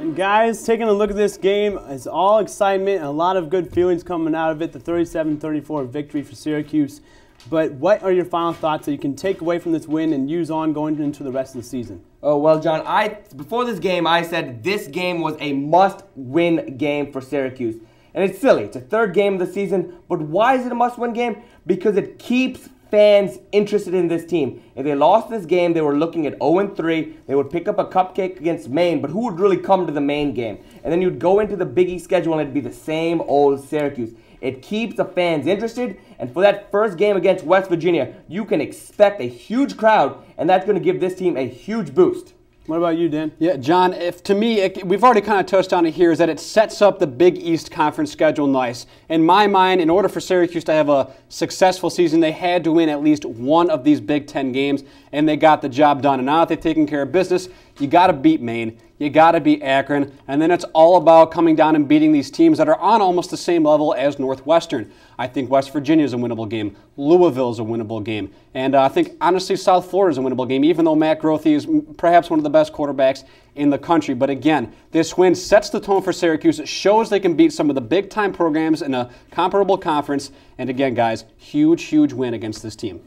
And guys, taking a look at this game, it's all excitement and a lot of good feelings coming out of it. The 37-34 victory for Syracuse. But what are your final thoughts that you can take away from this win and use on going into the rest of the season? Oh, well, John, before this game, I said this game was a must-win game for Syracuse. And it's silly. It's a third game of the season. But why is it a must-win game? Because it keeps fans interested in this team. If they lost this game, they were looking at 0-3. They would pick up a cupcake against Maine, but who would really come to the Maine game? And then you'd go into the Big East schedule and it'd be the same old Syracuse. It keeps the fans interested, and for that first game against West Virginia, you can expect a huge crowd, and that's going to give this team a huge boost. What about you, Dan? Yeah, John, to me, we've already kind of touched on it here, is that it sets up the Big East Conference schedule nice. In my mind, in order for Syracuse to have a successful season, they had to win at least one of these Big Ten games, and they got the job done. And now that they've taken care of business, you got to beat Maine, you got to beat Akron, and then it's all about coming down and beating these teams that are on almost the same level as Northwestern. I think West Virginia is a winnable game. Louisville is a winnable game. And I think, honestly, South Florida is a winnable game, even though Matt Grothe is perhaps one of the best quarterbacks in the country. But again, this win sets the tone for Syracuse. It shows they can beat some of the big-time programs in a comparable conference. And again, guys, huge, huge win against this team.